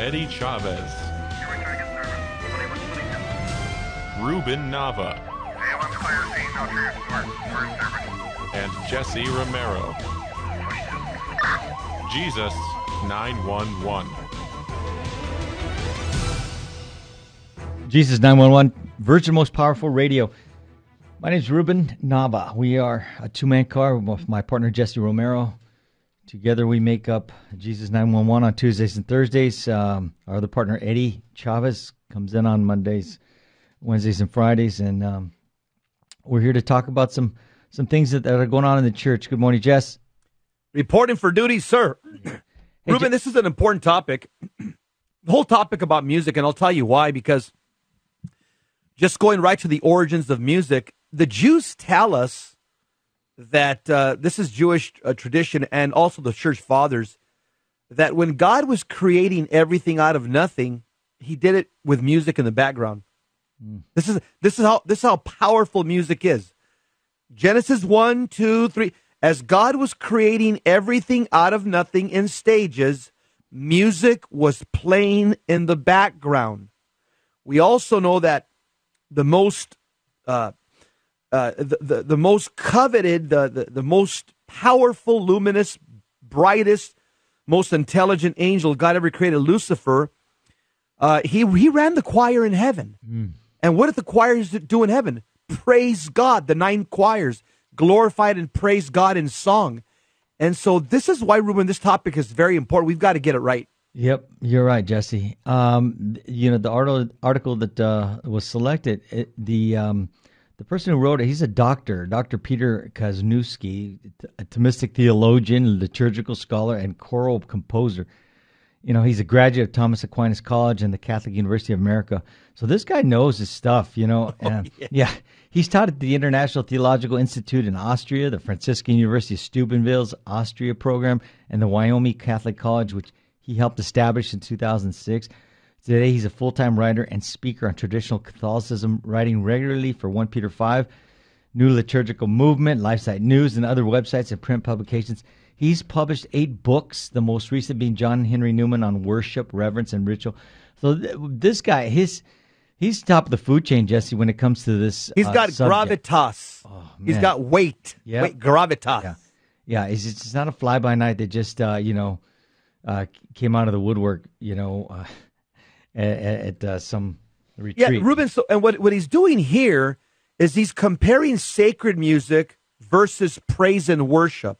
Eddie Chavez, Ruben Nava, and Jesse Romero. Jesus 911. Jesus 911, Virgin Most Powerful Radio. My name is Ruben Nava. We are a two-man car with my partner Jesse Romero. Together we make up Jesus 911 on Tuesdays and Thursdays. Our other partner Eddie Chavez comes in on Mondays, Wednesdays, and Fridays. And we're here to talk about some things that are going on in the church. Good morning, Jess. Reporting for duty, sir. Hey, Ruben, this is an important topic. The whole topic about music, and I'll tell you why, because just going right to the origins of music, the Jews tell us that this is Jewish tradition, and also the church fathers, that when God was creating everything out of nothing, he did it with music in the background. This is how powerful music is. Genesis 1, 2, 3. As God was creating everything out of nothing in stages, music was playing in the background. We also know that the most the most coveted, the most powerful, luminous, brightest, most intelligent angel God ever created, Lucifer, he ran the choir in heaven. And what did the choirs do in heaven? Praise God. The 9 choirs glorified and praised God in song. And so this is why, Ruben, this topic is very important. We've got to get it right. Yep, you're right, Jesse. The article that was selected, the person who wrote it, he's a doctor, Dr. Peter Kazanowski, a Thomistic theologian, liturgical scholar, and choral composer. You know, he's a graduate of Thomas Aquinas College and the Catholic University of America. So this guy knows his stuff, you know. Yeah. He's taught at the International Theological Institute in Austria, the Franciscan University of Steubenville's Austria program, and the Wyoming Catholic College, which he helped establish in 2006. Today, he's a full-time writer and speaker on traditional Catholicism, writing regularly for 1 Peter 5, New Liturgical Movement, LifeSite News, and other websites and print publications. He's published 8 books, the most recent being John Henry Newman on worship, reverence, and ritual. So this guy, he's top of the food chain, Jesse, when it comes to this He's got subject. gravitas. Oh, man. He's got weight. Yep. Weight, gravitas. Yeah, it's not a fly-by-night that just, came out of the woodwork, at some retreat. Yeah, Ruben, so, and what he's doing here is he's comparing sacred music versus praise and worship.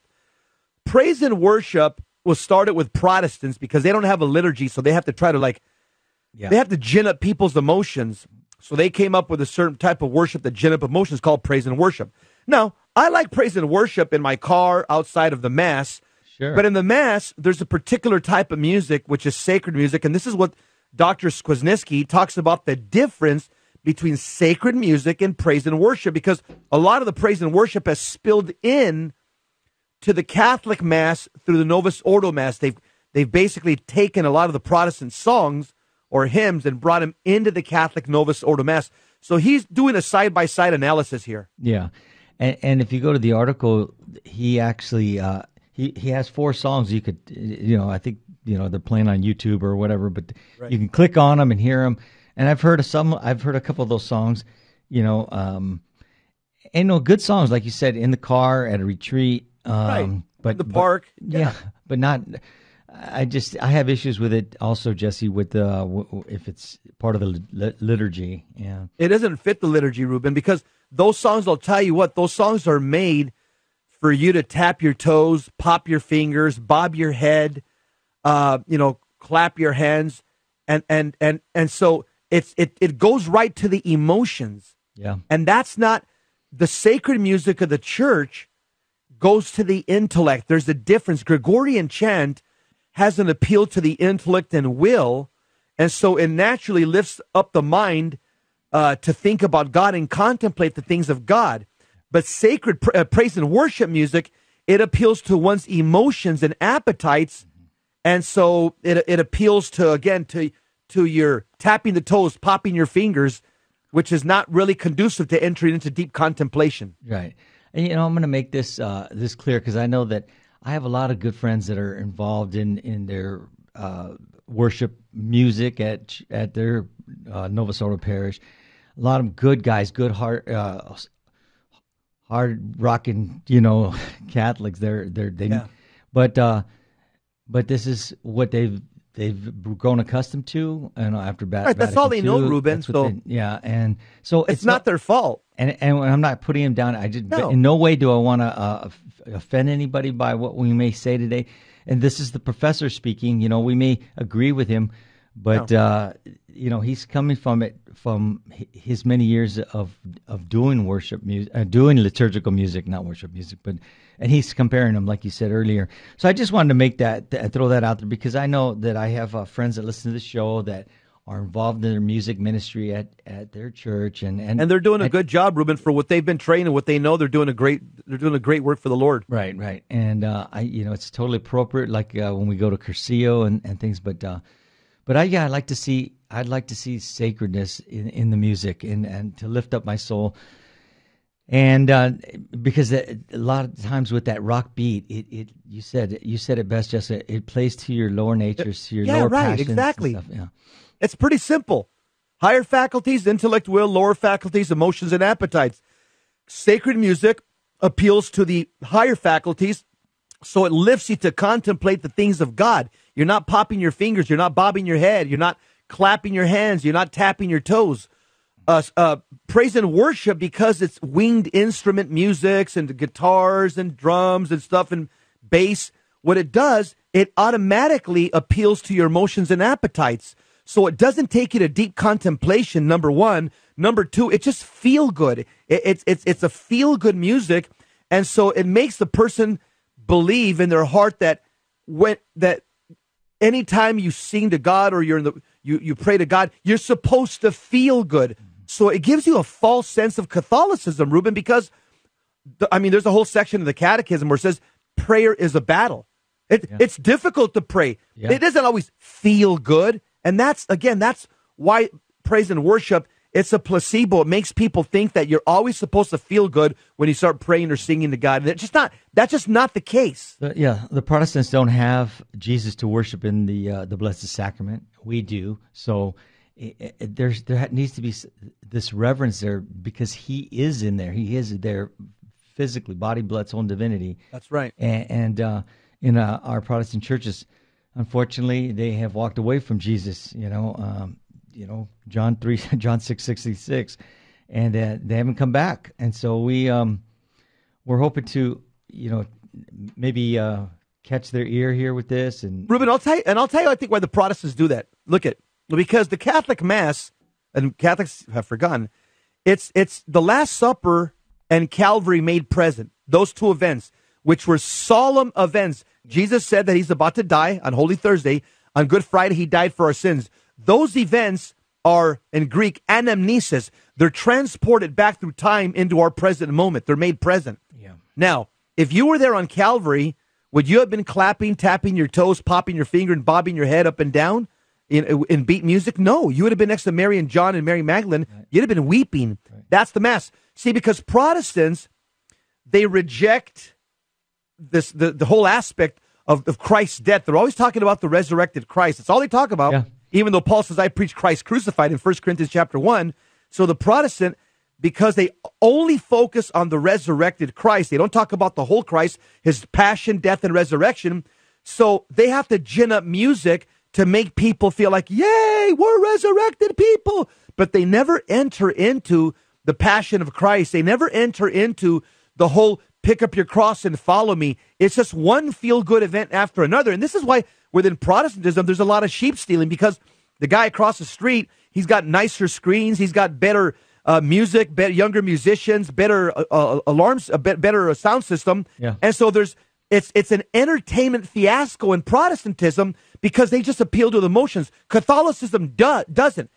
Praise and worship was started with Protestants because they don't have a liturgy, so they have to try to they have to gin up people's emotions. So they came up with a certain type of worship that gin up emotions called praise and worship. Now, I like praise and worship in my car outside of the Mass. Sure. But in the Mass, there's a particular type of music, which is sacred music, and this is what Dr. Kwasniewski talks about, the difference between sacred music and praise and worship, because a lot of the praise and worship has spilled in to the Catholic Mass through the Novus Ordo Mass. They've basically taken a lot of the Protestant songs or hymns and brought them into the Catholic Novus Ordo Mass. So he's doing a side-by-side analysis here. Yeah. And if you go to the article, he actually he has 4 songs you could, I think, they're playing on YouTube or whatever, but right. You can click on them and hear them. And I've heard a couple of those songs, and good songs, like you said, in the car, at a retreat. Right. But the park. Yeah. But not, I have issues with it also, Jesse, with if it's part of the liturgy. Yeah. It doesn't fit the liturgy, Ruben, because those songs, I'll tell you what, those songs are made for you to tap your toes, pop your fingers, bob your head, clap your hands, and so it goes right to the emotions. Yeah. And that's not the sacred music of the church goes to the intellect. There's a difference. Gregorian chant has an appeal to the intellect and will, and so it naturally lifts up the mind to think about God and contemplate the things of God. But sacred praise and worship music, it appeals to one's emotions and appetites, and so it appeals to your tapping the toes, popping your fingers, which is not really conducive to entering into deep contemplation. Right. And, I'm going to make this clear because I know that I have a lot of good friends that are involved in their worship music at their Nova Soto parish. A lot of good guys, good heart, hard rocking, Catholics. But this is what they've grown accustomed to, and after right, that's all they know, Ruben. And so it's not their fault. And I'm not putting him down. In no way do I want to offend anybody by what we may say today. And this is the professor speaking. We may agree with him, but he's coming from his many years of doing worship music, doing liturgical music, not worship music, and he's comparing them, like you said earlier. So I just wanted to make throw that out there, because I know that I have friends that listen to the show that are involved in their music ministry at their church, and they're doing a good job, Ruben, for what they've been trained and what they know. They're doing a great work for the Lord. Right. And it's totally appropriate, like when we go to Cursillo and things. But I'd like to see sacredness in the music and to lift up my soul. And because a lot of times with that rock beat, you said it best, Jessica. It plays to your lower natures, to your lower passions. Exactly. And stuff. Yeah. It's pretty simple. Higher faculties, intellect, will, lower faculties, emotions, and appetites. Sacred music appeals to the higher faculties, so it lifts you to contemplate the things of God. You're not popping your fingers. You're not bobbing your head. You're not clapping your hands. You're not tapping your toes. Praise and worship, because it's winged instrument musics and guitars and drums and stuff and bass. What it does, it automatically appeals to your emotions and appetites. So it doesn't take you to deep contemplation, number one. Number two, it just feel good. It's a feel good music. And so it makes the person believe in their heart that anytime you sing to God or you pray to God, you're supposed to feel good. So it gives you a false sense of Catholicism, Ruben, because there's a whole section of the Catechism where it says prayer is a battle. It's difficult to pray. Yeah. It doesn't always feel good. And that's why praise and worship, it's a placebo. It makes people think that you're always supposed to feel good when you start praying or singing to God. And that's just not the case. The Protestants don't have Jesus to worship in the Blessed Sacrament. We do. So there needs to be this reverence there, because he is in there. He is there physically, body, blood, soul, and divinity. That's right. And in our Protestant churches, unfortunately, they have walked away from Jesus. John 6:66, and they haven't come back. And so we're hoping to maybe catch their ear here with this. And Ruben, I'll tell you, I think why the Protestants do that. Because the Catholic Mass, and Catholics have forgotten, it's the Last Supper and Calvary made present. Those two events, which were solemn events. Jesus said that he's about to die on Holy Thursday. On Good Friday, he died for our sins. Those events are, in Greek, anamnesis. They're transported back through time into our present moment. They're made present. Yeah. Now, if you were there on Calvary, would you have been clapping, tapping your toes, popping your finger, and bobbing your head up and down in beat music? No. You would have been next to Mary and John and Mary Magdalene. Right. You'd have been weeping. Right. That's the Mass. See, because Protestants, they reject the whole aspect of Christ's death. They're always talking about the resurrected Christ. That's all they talk about. Yeah. Even though Paul says, I preach Christ crucified in 1 Corinthians chapter 1. So the Protestant, because they only focus on the resurrected Christ, they don't talk about the whole Christ, his passion, death, and resurrection. So they have to gin up music to make people feel like, yay, we're resurrected people. But they never enter into the passion of Christ. They never enter into the whole pick up your cross and follow me. It's just one feel-good event after another. And this is why within Protestantism, there's a lot of sheep stealing, because the guy across the street, he's got nicer screens, he's got better music, younger musicians, better alarms, a better sound system. Yeah. And so it's an entertainment fiasco in Protestantism because they just appeal to the emotions. Catholicism doesn't.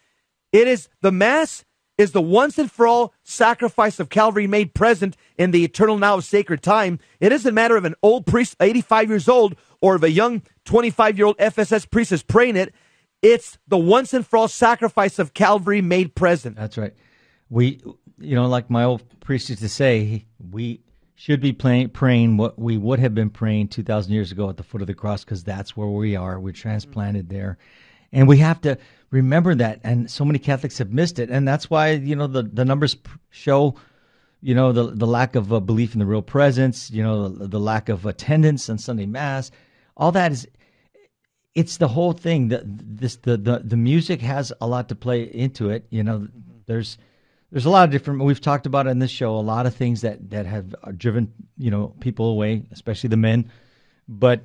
It is the Mass is the once and for all sacrifice of Calvary made present in the eternal now of sacred time. It isn't a matter of an old priest, 85 years old, or of a young 25-year-old FSS priest is praying it. It's the once and for all sacrifice of Calvary made present. That's right. We, like my old priest used to say, we should be praying what we would have been praying 2,000 years ago at the foot of the cross, because that's where we are. We're transplanted there. And we have to remember that. And so many Catholics have missed it. And that's why, the numbers show, the lack of belief in the real presence, the lack of attendance on Sunday Mass. All that it's the whole thing. The music has a lot to play into it. There's a lot of different, we've talked about it in this show, a lot of things that have driven, people away, especially the men. But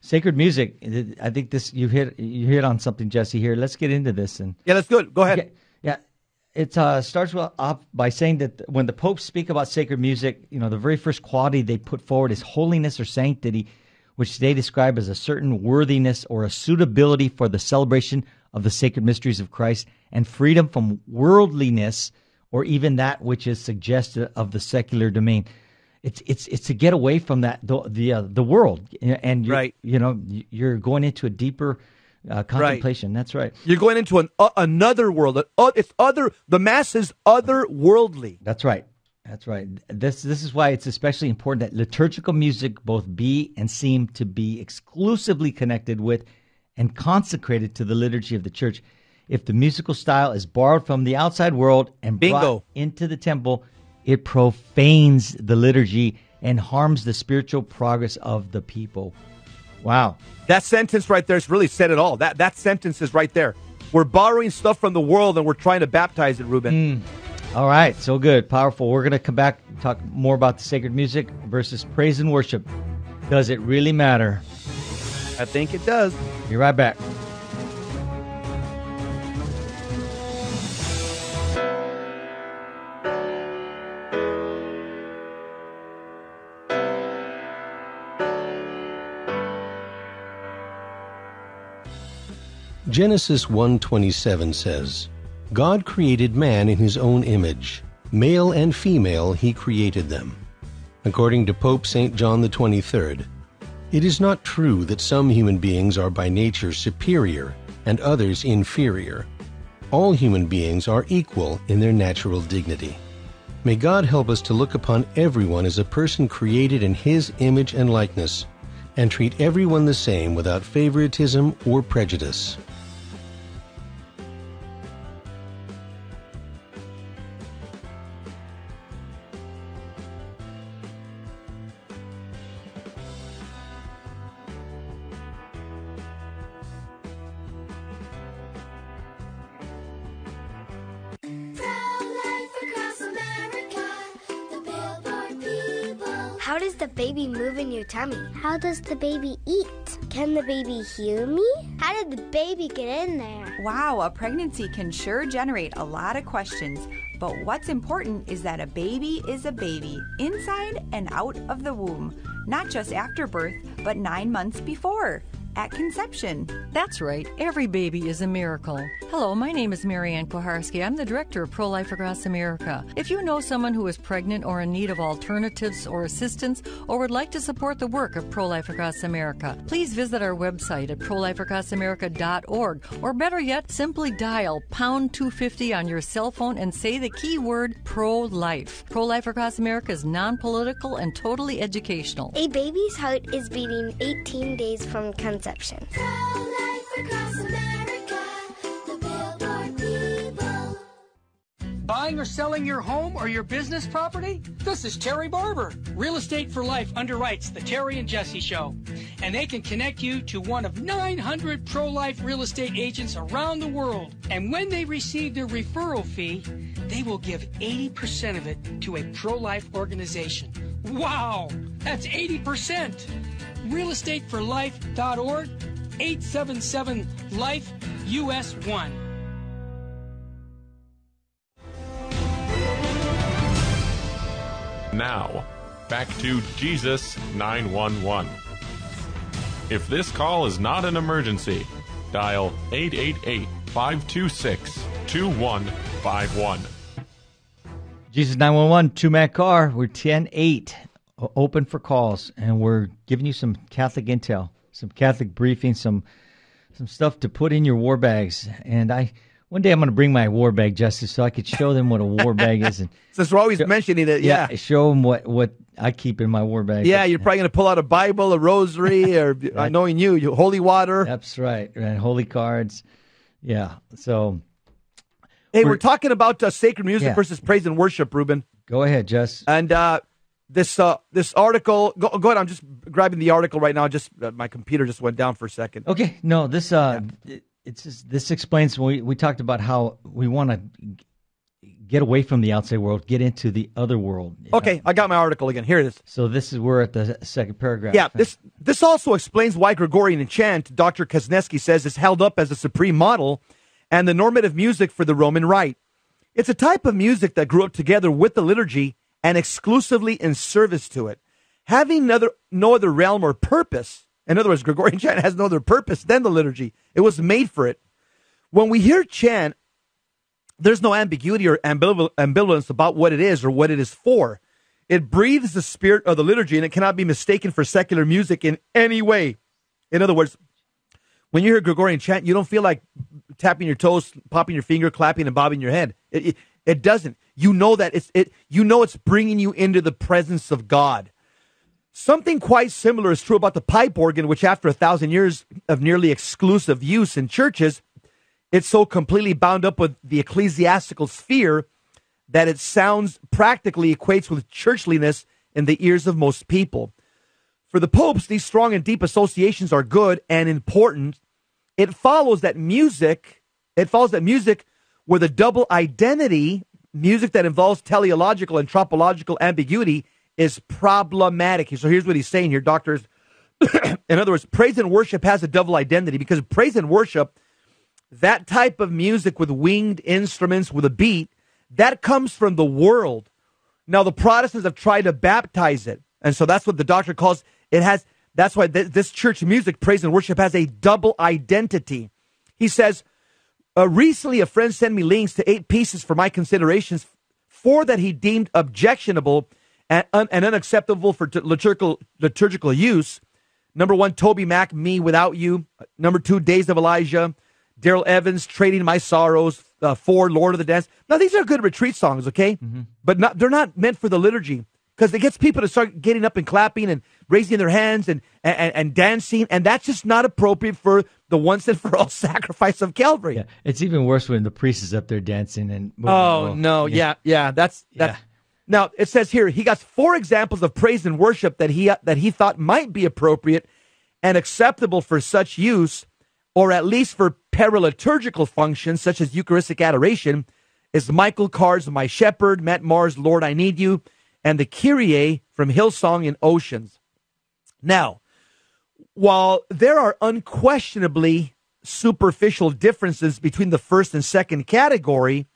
sacred music, I think you hit on something, Jesse, here. Let's get into this. Yeah, that's good. Go ahead. Yeah. It starts off by saying that when the popes speak about sacred music, the very first quality they put forward is holiness or sanctity, which they describe as a certain worthiness or a suitability for the celebration of the sacred mysteries of Christ, and freedom from worldliness or even that which is suggestive of the secular domain. It's to get away from that the world, and you're going into a deeper contemplation. Right. That's right. You're going into another world. The Mass is otherworldly. That's right. That's right. This is why it's especially important that liturgical music both be and seem to be exclusively connected with and consecrated to the liturgy of the Church. If the musical style is borrowed from the outside world and brought into the temple, it profanes the liturgy and harms the spiritual progress of the people. Wow. That sentence right there has really said it all. That sentence is right there. We're borrowing stuff from the world and we're trying to baptize it, Ruben. All right. So good. Powerful. We're going to come back and talk more about the sacred music versus praise and worship. Does it really matter? I think it does. Be right back. Genesis 1:27 says, God created man in his own image. Male and female he created them. According to Pope St. John the 23rd, it is not true that some human beings are by nature superior and others inferior. All human beings are equal in their natural dignity. May God help us to look upon everyone as a person created in his image and likeness, and treat everyone the same without favoritism or prejudice. How does the baby move in your tummy? How does the baby eat? Can the baby hear me? How did the baby get in there? Wow, a pregnancy can sure generate a lot of questions. But what's important is that a baby is a baby, inside and out of the womb. Not just after birth, but 9 months before, at conception. That's right. Every baby is a miracle. Hello, my name is Marianne Koharski. I'm the director of Pro-Life Across America. If you know someone who is pregnant or in need of alternatives or assistance or would like to support the work of Pro-Life Across America, please visit our website at prolifeacrossamerica.org, or better yet, simply dial pound 250 on your cell phone and say the keyword pro-life. Pro-Life Across America is non-political and totally educational. A baby's heart is beating 18 days from conception. Pro-life across America, the Billboard people. Buying or selling your home or your business property? This is Terry Barber. Real Estate for Life underwrites the Terry and Jesse Show, and they can connect you to one of 900 pro-life real estate agents around the world. And when they receive their referral fee, they will give 80% of it to a pro-life organization. Wow, that's 80%. realestateforlife.org, 877-LIFE, US 1. Now, back to Jesus 911. If this call is not an emergency, dial 888-526-2151. Jesus 911, 2-Mac Car. We're 10-8. Open for calls, and we're giving you some Catholic intel, some Catholic briefing, some stuff to put in your war bags. And One day I'm going to bring my war bag, Jesse, so I could show them what a war bag is. And Since we're always mentioning it, yeah. show them what I keep in my war bag. Yeah, you're probably going to pull out a Bible, a rosary, or knowing you, holy water. That's right. And holy cards. Yeah. So, hey, we're talking about sacred music versus praise and worship, Ruben. Go ahead, Jess. And this article, go ahead. I'm just grabbing the article right now. Just my computer just went down for a second. Okay. No, this this explains when we talked about how we want to get away from the outside world, get into the other world. Okay, I got my article again. Here it is. So we're at the second paragraph. Yeah, this also explains why Gregorian chant, Dr. Kazneski says, is held up as a supreme model and the normative music for the Roman Rite. It's a type of music that grew up together with the liturgy and exclusively in service to it, having no other realm or purpose. In other words, Gregorian chant has no other purpose than the liturgy. It was made for it. When we hear chant, there's no ambiguity or ambivalence about what it is or what it is for. It breathes the spirit of the liturgy, and it cannot be mistaken for secular music in any way. In other words, when you hear Gregorian chant, you don't feel like tapping your toes, popping your finger, clapping, and bobbing your head. It doesn't. You know that it's bringing you into the presence of God. Something quite similar is true about the pipe organ, which after 1,000 years of nearly exclusive use in churches, it's so completely bound up with the ecclesiastical sphere that its sounds practically equates with churchliness in the ears of most people. For the popes, these strong and deep associations are good and important. It follows that music with a double identity, music that involves teleological and tropological ambiguity, is problematic. So here's what he's saying here, doctors. In other words, praise and worship has a double identity because praise and worship, that type of music with winged instruments with a beat, that comes from the world. Now, the Protestants have tried to baptize it. And so that's what the doctor calls it has. That's why this church music, praise and worship, has a double identity. He says, recently a friend sent me links to 8 pieces for my considerations, 4 that he deemed objectionable and unacceptable for liturgical use. Number 1, Toby Mac, Me Without You. Number 2, Days of Elijah. Daryl Evans, Trading My Sorrows. 4, Lord of the Dance. Now, these are good retreat songs, okay? Mm-hmm. But they're not meant for the liturgy because it gets people to start getting up and clapping and raising their hands and dancing, and that's just not appropriate for the once and for all sacrifice of Calvary. Yeah, it's even worse when the priest is up there dancing and moving. Oh, no, yeah, that's. Now, it says here, he got 4 examples of praise and worship that he thought might be appropriate and acceptable for such use, or at least for paraliturgical functions such as Eucharistic adoration, is Michael Card's My Shepherd, Matt Maher's Lord, I Need You, and the Kyrie from Hillsong and Oceans. Now, while there are unquestionably superficial differences between the first and second category,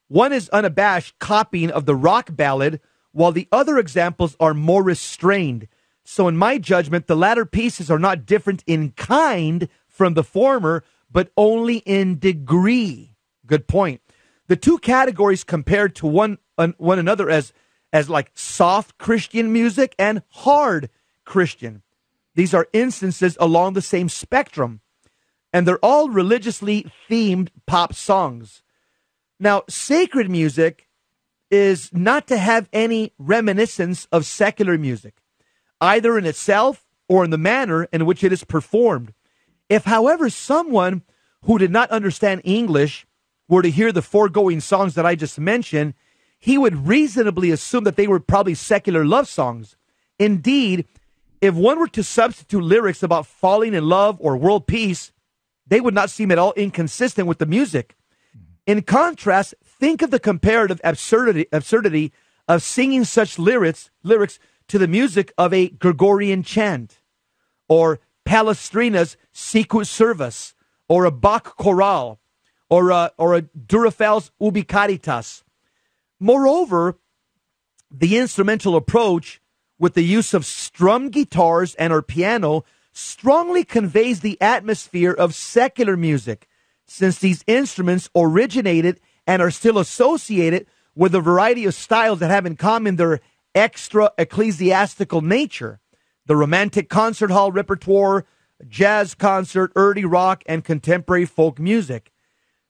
one is unabashed copying of the rock ballad, while the other examples are more restrained. So in my judgment, the latter pieces are not different in kind from the former, but only in degree. Good point. The 2 categories compared to one another as like soft Christian music and hard Christian. These are instances along the same spectrum, and they're all religiously themed pop songs. Now, sacred music is not to have any reminiscence of secular music, either in itself or in the manner in which it is performed. If, however, someone who did not understand English were to hear the foregoing songs that I just mentioned, he would reasonably assume that they were probably secular love songs. Indeed, if one were to substitute lyrics about falling in love or world peace, they would not seem at all inconsistent with the music. In contrast, think of the comparative absurdity of singing such lyrics to the music of a Gregorian chant, or Palestrina's Sicut Servus, or a Bach chorale, or a Durafal's Ubi Caritas. Moreover, the instrumental approach with the use of strummed guitars and or piano strongly conveys the atmosphere of secular music, since these instruments originated and are still associated with a variety of styles that have in common their extra ecclesiastical nature: the romantic concert hall repertoire, jazz concert, early rock, and contemporary folk music.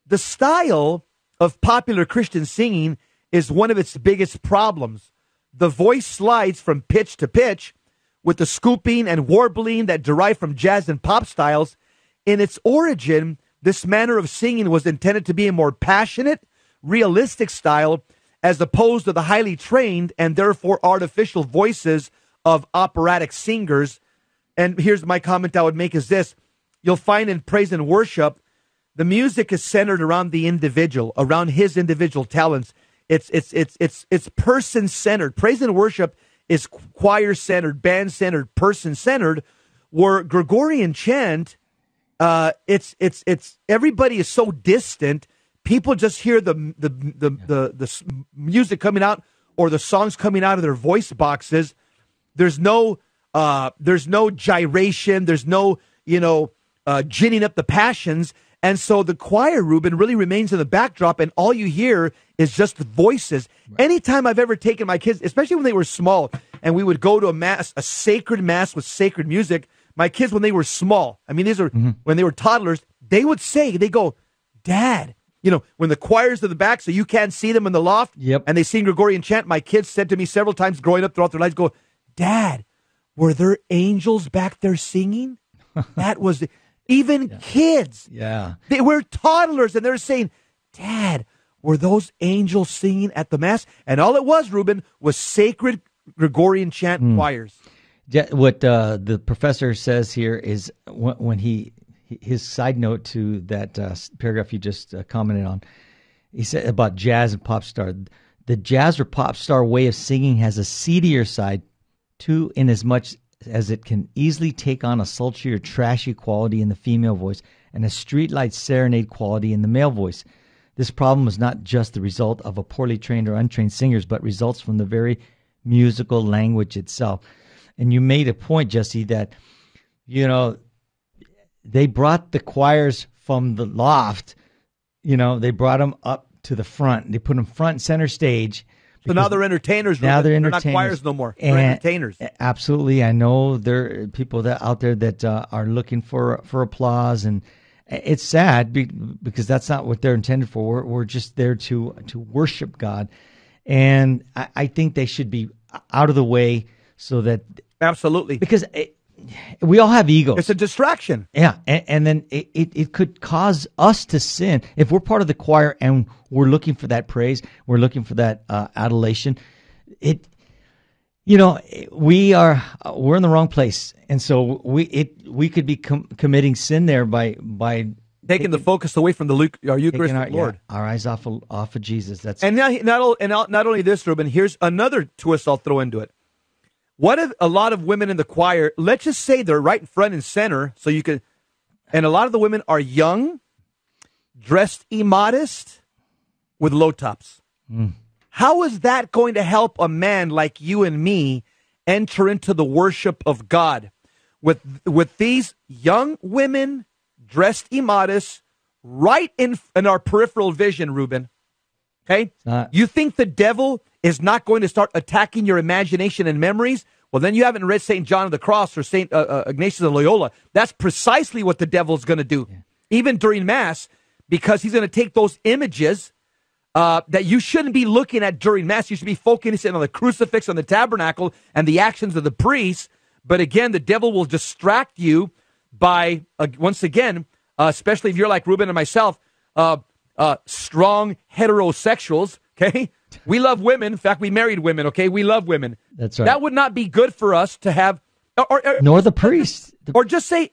the style of popular Christian singing is one of its biggest problems. The voice slides from pitch to pitch with the scooping and warbling that derive from jazz and pop styles. In its origin, this manner of singing was intended to be a more passionate, realistic style as opposed to the highly trained and therefore artificial voices of operatic singers. And here's my comment I would make is this. You'll find in praise and worship, the music is centered around the individual, around his individual talents. It's person-centered. Praise and worship is choir-centered, band-centered, person-centered, where Gregorian chant, it's everybody is so distant. People just hear the music coming out or the songs coming out of their voice boxes. There's no gyration. There's no ginning up the passions. And so the choir, Ruben, really remains in the backdrop, and all you hear is just voices. Right. Anytime I've ever taken my kids, especially when they were small, and we would go to a sacred mass with sacred music, my kids, when they were small, I mean, these are when they were toddlers, they go, Dad, when the choir's in the back, so you can't see them in the loft, and they sing Gregorian chant, my kids said to me several times growing up throughout their lives, go, Dad, were there angels back there singing? That was... Even kids, they were toddlers, and they're saying, Dad, were those angels singing at the Mass? And all it was, Ruben, was sacred Gregorian chant choirs. Yeah, what the professor says here is when his side note to that paragraph you just commented on, he said about jazz and pop star. The jazz or pop star way of singing has a seedier side too, in as much as it can easily take on a sultry or trashy quality in the female voice and a streetlight serenade quality in the male voice. This problem is not just the result of a poorly trained or untrained singers, but results from the very musical language itself. And you made a point, Jesse, that, they brought the choirs from the loft, they brought them up to the front. They put them front and center stage. So now they're entertainers. Now they're entertainers. They're not choirs no more. They're entertainers. Absolutely. I know there are people out there that are looking for applause, and it's sad because that's not what they're intended for. We're just there to worship God, and I think they should be out of the way so that... Absolutely. Because we all have egos. It's a distraction. Yeah, and then it could cause us to sin. If we're part of the choir and we're looking for that praise, we're looking for that adulation, we're in the wrong place. And so we could be committing sin there by taking the focus away from our Eucharistic Lord. Yeah, our eyes off of Jesus. And not only this, Ruben, here's another twist I'll throw into it. What if a lot of women in the choir, let's just say they're right in front and center, so you can, and a lot of the women are young, dressed immodest, with low tops. How is that going to help a man like you and me enter into the worship of God? With these young women, dressed immodest, right in our peripheral vision, Ruben. Okay? You think the devil is not going to start attacking your imagination and memories? Well, then you haven't read St. John of the Cross or St. Ignatius of Loyola. That's precisely what the devil's going to do, even during Mass, because he's going to take those images that you shouldn't be looking at during Mass. You should be focusing on the crucifix, on the tabernacle, and the actions of the priests. But again, the devil will distract you by, once again, especially if you're like Ruben and myself, strong heterosexuals, okay? We love women. In fact, we married women, okay? We love women. That's right. That would not be good for us to have... Nor the priest. Or just say...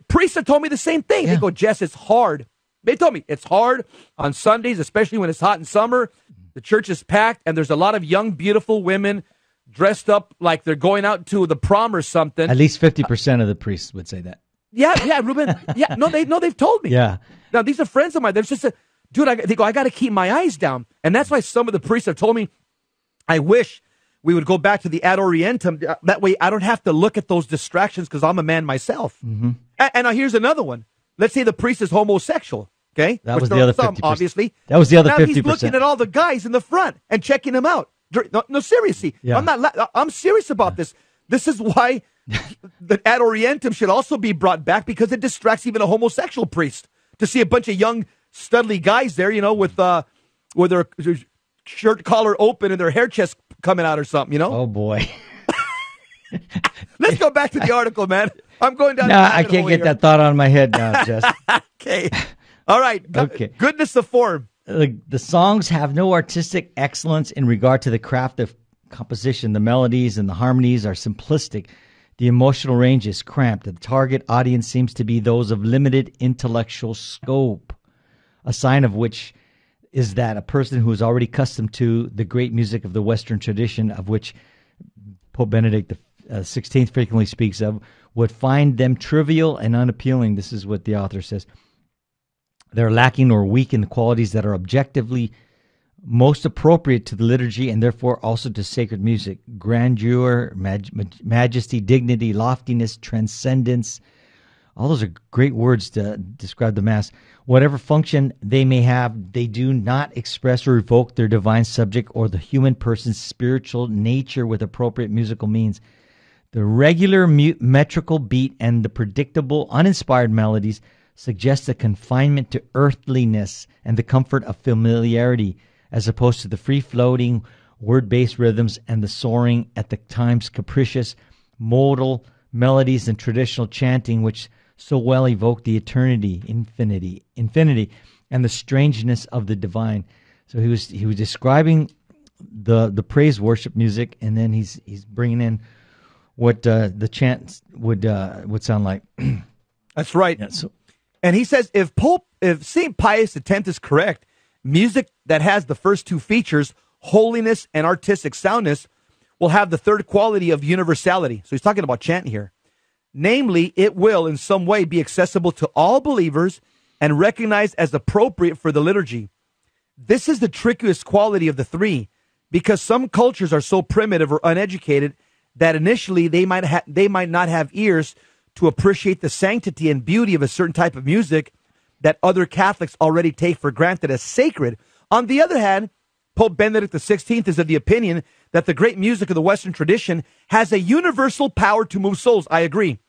Priests have told me the same thing. Yeah. They go, Jess, it's hard. They told me it's hard on Sundays, especially when it's hot in summer. The church is packed, and there's a lot of young, beautiful women dressed up like they're going out to the prom or something. At least 50% of the priests would say that. Yeah, Ruben. Yeah, they've told me. Yeah. Now, these are friends of mine. They're just dude, they go, I got to keep my eyes down. And that's why some of the priests have told me, I wish we would go back to the Ad Orientem. That way I don't have to look at those distractions because I'm a man myself. Mm-hmm. And now here's another one. Let's say the priest is homosexual, okay? That was the other 50%. Obviously. That was the other 50%. Now he's looking at all the guys in the front and checking them out. No, seriously. Yeah. I'm serious about this. This is why the Ad Orientem should also be brought back, because it distracts even a homosexual priest to see a bunch of young studly guys there, with their shirt collar open and their hair chest coming out or something, Oh, boy. Let's go back to the article, man. I'm going down. No, I can't get that thought on my head now, Jess. Okay. All right. Okay. Goodness of form. The songs have no artistic excellence in regard to the craft of composition. The melodies and the harmonies are simplistic. The emotional range is cramped. The target audience seems to be those of limited intellectual scope, a sign of which is that a person who is already accustomed to the great music of the Western tradition, of which Pope Benedict XVI frequently speaks of, would find them trivial and unappealing. This is what the author says. They're lacking or weak in the qualities that are objectively most appropriate to the liturgy and therefore also to sacred music: grandeur, majesty, dignity, loftiness, transcendence. All those are great words to describe the Mass. Whatever function they may have, they do not express or evoke their divine subject or the human person's spiritual nature with appropriate musical means. The regular metrical beat and the predictable, uninspired melodies suggest a confinement to earthliness and the comfort of familiarity, as opposed to the free-floating, word-based rhythms and the soaring, at the times capricious, modal melodies and traditional chanting, which so well evoke the eternity, infinity, and the strangeness of the divine. So he was describing the praise worship music, and then he's bringing in what the chants would sound like. That's right. Yeah, so, and he says if St. Pius X is correct, music that has the first two features, holiness and artistic soundness, will have the third quality of universality. So he's talking about chant here. Namely, it will in some way be accessible to all believers and recognized as appropriate for the liturgy. This is the trickiest quality of the three, because some cultures are so primitive or uneducated that initially they might not have ears to appreciate the sanctity and beauty of a certain type of music that other Catholics already take for granted as sacred. On the other hand, Pope Benedict XVI is of the opinion that the great music of the Western tradition has a universal power to move souls. I agree.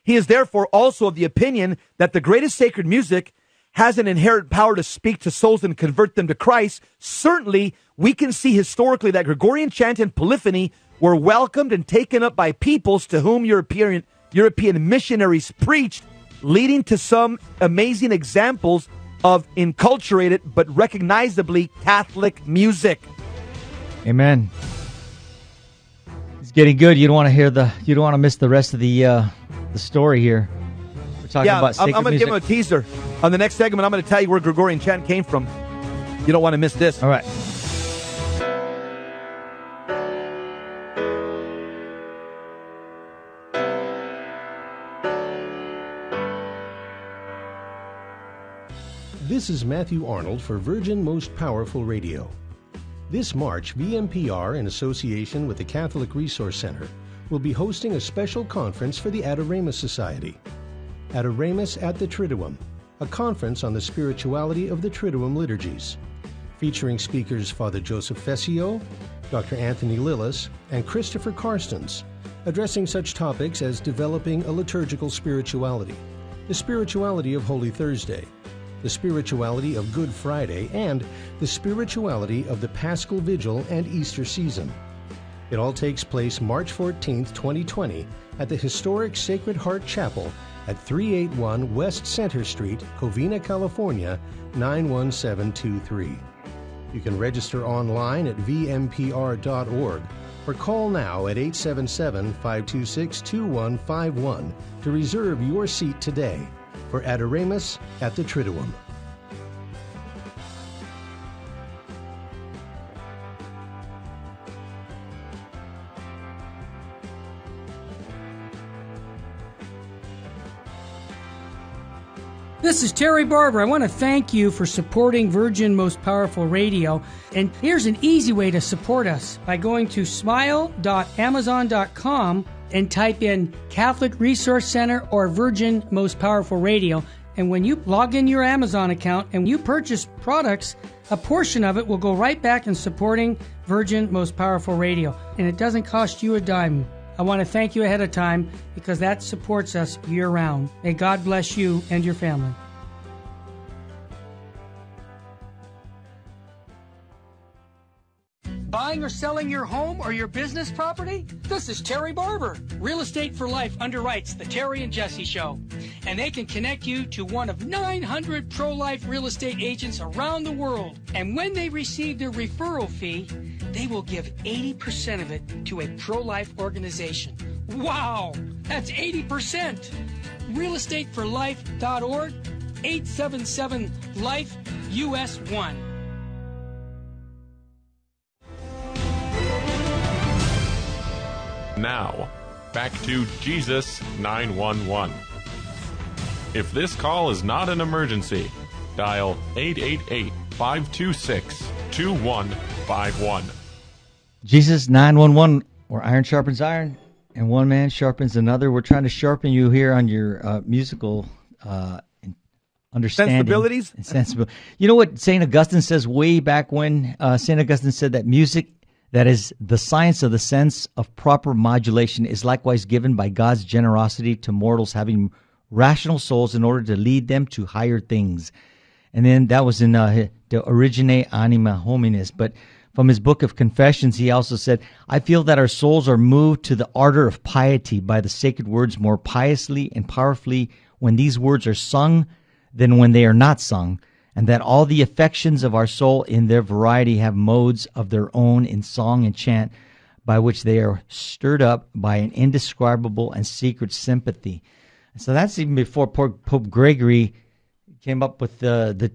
He is therefore also of the opinion that the greatest sacred music has an inherent power to speak to souls and convert them to Christ. Certainly, we can see historically that Gregorian chant and polyphony were welcomed and taken up by peoples to whom European missionaries preached, leading to some amazing examples of enculturated but recognizably Catholic music. amen. It's getting good. You don't want to miss the rest of the story here. We're talking about sacred I'm going to music. give him a teaser. On the next segment, I'm going to tell you where Gregorian chant came from. You don't want to miss this. All right. This is Matthew Arnold for Virgin Most Powerful Radio. This March, VMPR, in association with the Catholic Resource Center, will be hosting a special conference for the Adoramus Society. Adoramus at the Triduum, a conference on the spirituality of the Triduum liturgies, featuring speakers Father Joseph Fessio, Dr. Anthony Lillis, and Christopher Karstens, addressing such topics as developing a liturgical spirituality, the spirituality of Holy Thursday, the spirituality of Good Friday, and the spirituality of the Paschal Vigil and Easter season. It all takes place March 14th, 2020, at the historic Sacred Heart Chapel at 381 West Center Street, Covina, California, 91723. You can register online at vmpr.org or call now at 877-526-2151 to reserve your seat today for Adoramus at the Triduum. This is Terry Barber. I want to thank you for supporting Virgin Most Powerful Radio. And here's an easy way to support us by going to smile.amazon.com and type in Catholic Resource Center or Virgin Most Powerful Radio. And when you log in your Amazon account and you purchase products, a portion of it will go right back in supporting Virgin Most Powerful Radio. And it doesn't cost you a dime. I want to thank you ahead of time because that supports us year-round. May God bless you and your family. Buying or selling your home or your business property? This is Terry Barber. Real Estate for Life underwrites the Terry and Jesse Show. And they can connect you to one of 900 pro-life real estate agents around the world. And when they receive their referral fee, they will give 80% of it to a pro-life organization. Wow, that's 80%. realestateforlife.org, 877-LIFE-US1. Now, back to Jesus 911. If this call is not an emergency, dial 888-526-2151. Jesus 911, where iron sharpens iron and one man sharpens another. We're trying to sharpen you here on your musical understanding. Sensibilities? And sensibility. You know what St. Augustine says way back when? St. Augustine said that music, that is the science of the sense of proper modulation, is likewise given by God's generosity to mortals having rational souls in order to lead them to higher things. And then that was in De Origine Anima Hominis. But from his book of Confessions, he also said, I feel that our souls are moved to the ardor of piety by the sacred words more piously and powerfully when these words are sung than when they are not sung, and that all the affections of our soul in their variety have modes of their own in song and chant, by which they are stirred up by an indescribable and secret sympathy. So that's even before Pope Gregory came up with the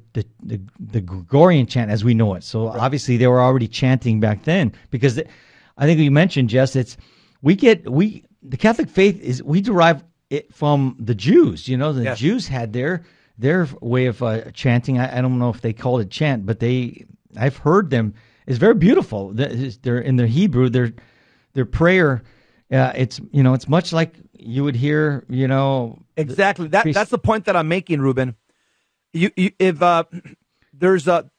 Gregorian chant as we know it. So obviously they were already chanting back then, because I think you mentioned, Jess, the Catholic faith we derive it from the Jews. You know, the Jews had their way of chanting. I don't know if they called it chant, but I've heard them. It's very beautiful. They're in their Hebrew. Their prayer. It's much like you would hear. Exactly. That's the point that I'm making, Ruben. If there's a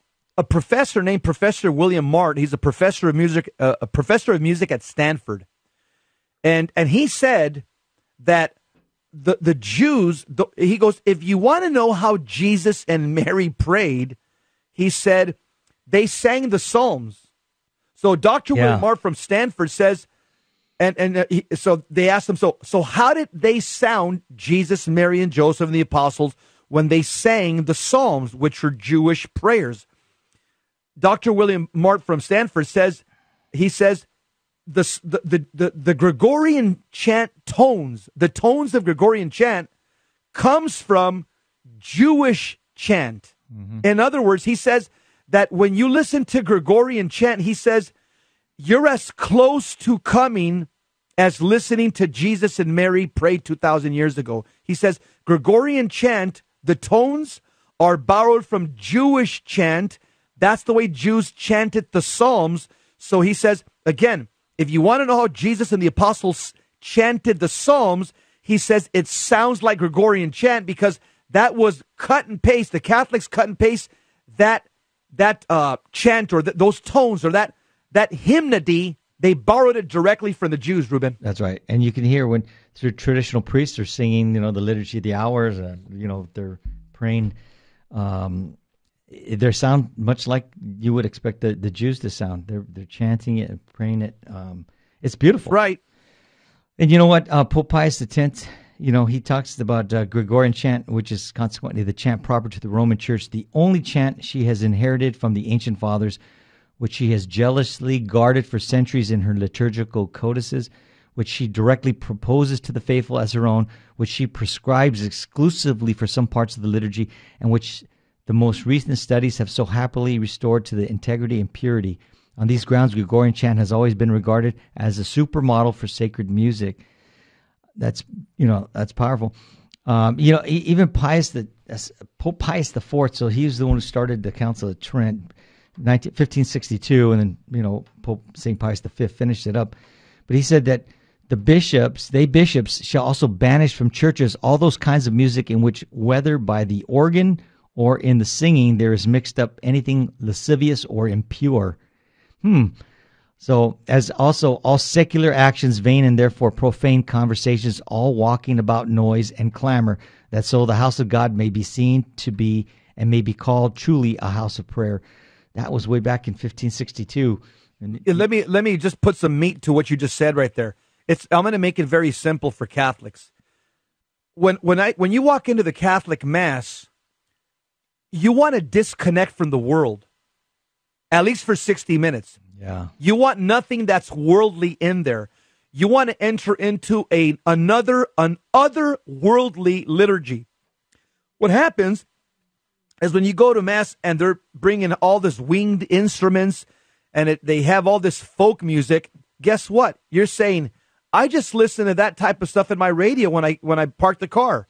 professor named Professor William Mart, he's a professor of music at Stanford, and he said that the Jews, he goes, if you want to know how Jesus and Mary prayed, he said they sang the Psalms. So Dr. William Mart from Stanford says, so they asked him, so how did they sound, Jesus, Mary, and Joseph and the apostles, when they sang the Psalms, which are Jewish prayers? Dr. William Mart from Stanford says, the Gregorian chant tones, the tones of Gregorian chant comes from Jewish chant. Mm-hmm. In other words, he says that when you listen to Gregorian chant, he says, you're as close to coming as listening to Jesus and Mary pray 2,000 years ago. He says Gregorian chant, the tones are borrowed from Jewish chant. That's the way Jews chanted the Psalms. So he says, again, if you want to know how Jesus and the apostles chanted the Psalms, he says it sounds like Gregorian chant because that was cut and paste. The Catholics cut and paste that chant or those tones or that hymnody. They borrowed it directly from the Jews, Ruben. That's right. And you can hear when traditional priests are singing, the Liturgy of the Hours, they're praying. They sound much like you would expect the Jews to sound. They're chanting it and praying it. It's beautiful. Right. And you know what? Pope Pius X, he talks about Gregorian chant, which is consequently the chant proper to the Roman Church, the only chant she has inherited from the ancient fathers, which she has jealously guarded for centuries in her liturgical codices, which she directly proposes to the faithful as her own, which she prescribes exclusively for some parts of the liturgy, and which the most recent studies have so happily restored to the integrity and purity. On these grounds, Gregorian chant has always been regarded as a supermodel for sacred music. That's powerful. Even Pope Pius IV, so he was the one who started the Council of Trent, 1562, and then Pope St. Pius V finished it up. But he said that bishops shall also banish from churches all those kinds of music in which, whether by the organ or in the singing, there is mixed up anything lascivious or impure. So, as also all secular actions, vain and therefore profane conversations, all walking about noise and clamor, that so the house of God may be seen to be and may be called truly a house of prayer. That was way back in 1562. And Let me just put some meat to what you just said right there. I'm going to make it very simple for Catholics. When you walk into the Catholic Mass, you want to disconnect from the world, at least for 60 minutes. Yeah. You want nothing that's worldly in there. You want to enter into an otherworldly liturgy. What happens is when you go to Mass and they're bringing all this winged instruments and they have all this folk music, guess what? You're saying, I just listen to that type of stuff in my radio when I park the car.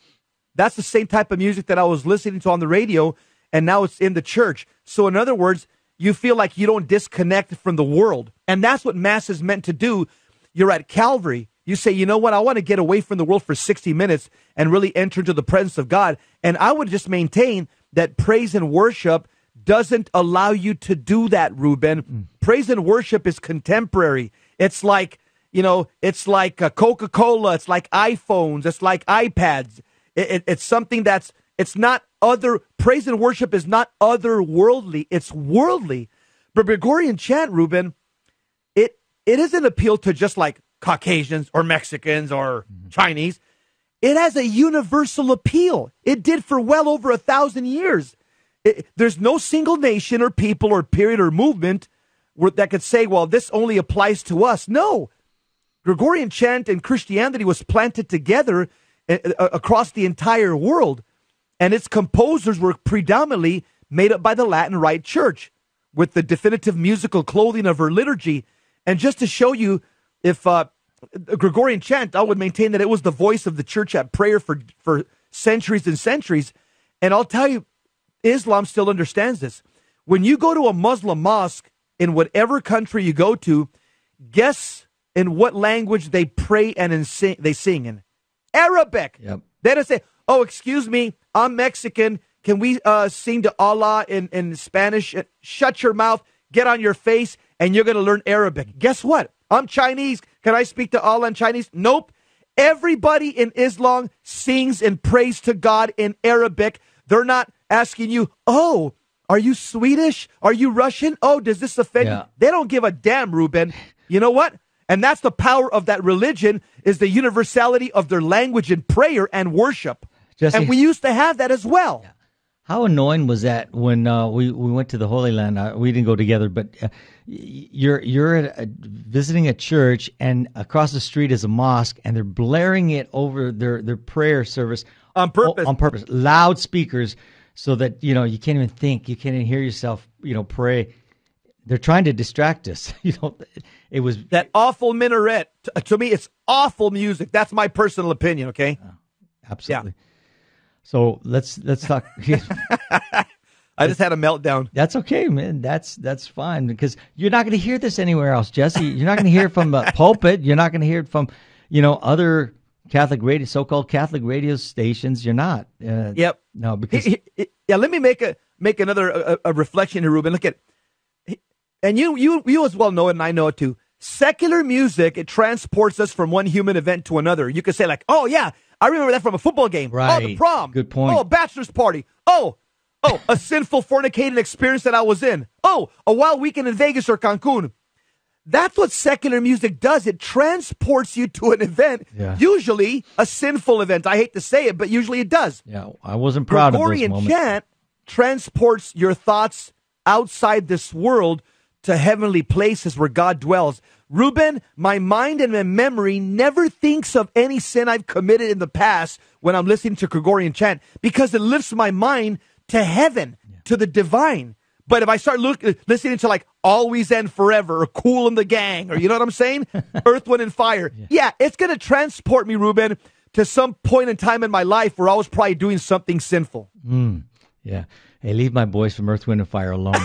That's the same type of music that I was listening to on the radio, and now it's in the church. So in other words, you feel like you don't disconnect from the world. And that's what Mass is meant to do. You're at Calvary. You say, you know what? I want to get away from the world for 60 minutes and really enter into the presence of God. And I would just maintain that praise and worship doesn't allow you to do that, Ruben. Praise and worship is contemporary. It's like, it's like Coca-Cola. It's like iPhones. It's like iPads. It's something it's not other. Praise and worship is not otherworldly. It's worldly. But Gregorian chant, Ruben, it isn't appeal to just like Caucasians or Mexicans or Chinese. It has a universal appeal. It did for well over 1,000 years. There's no single nation or people or period or movement that could say, well, this only applies to us. No. Gregorian chant and Christianity was planted together across the entire world, and its composers were predominantly made up by the Latin Rite Church with the definitive musical clothing of her liturgy. And just to show you, if Gregorian chant, I would maintain that it was the voice of the church at prayer for centuries and centuries. And I'll tell you, Islam still understands this. When you go to a Muslim mosque in whatever country you go to, guess in what language they pray and they sing in? Arabic. Yep. They don't say, oh, excuse me, I'm Mexican. Can we sing to Allah in Spanish? Shut your mouth, get on your face, and you're going to learn Arabic. Guess what? I'm Chinese. Can I speak to Allah in Chinese? Nope. Everybody in Islam sings and prays to God in Arabic. They're not asking you, oh, are you Swedish? Are you Russian? Oh, does this offend you? They don't give a damn, Ruben. You know what? And that's the power of that religion, is the universality of their language in prayer and worship. Jesse, and we used to have that as well. Yeah. How annoying was that when we went to the Holy Land? We didn't go together, but you're visiting a church, and across the street is a mosque, and they're blaring it over their prayer service on purpose. On purpose, loudspeakers, so that you can't even think, you can't even hear yourself, pray. They're trying to distract us. It was that awful minaret. To me, it's awful music. That's my personal opinion. Okay, absolutely. Yeah. So let's talk. I just had a meltdown. That's okay, man. That's fine, because you're not going to hear this anywhere else, Jesse. You're not going to hear it from the pulpit. You're not going to hear it from other Catholic radio, so-called Catholic radio stations. You're not. Yep. No, because let me make another a reflection here, Ruben. Look at. And you as well know it, and I know it too. Secular music, it transports us from one human event to another. You could say like, oh yeah, I remember that from a football game. Right. Oh, the prom. Good point. Oh, a bachelor's party. Oh, a sinful fornicating experience that I was in. Oh, a wild weekend in Vegas or Cancun. That's what secular music does. It transports you to an event, usually a sinful event. I hate to say it, but usually it does. Yeah, I wasn't proud of those moments. Gregorian chant transports your thoughts outside this world to heavenly places where God dwells. Ruben, my mind and my memory never thinks of any sin I've committed in the past when I'm listening to Gregorian chant, because it lifts my mind to heaven, to the divine. But if I start listening to like Always and Forever or Kool and the Gang, or you know what I'm saying? Earth, Wind and Fire. Yeah, it's going to transport me, Ruben, to some point in time in my life where I was probably doing something sinful. Yeah. Hey, leave my boys from Earth, Wind and Fire alone.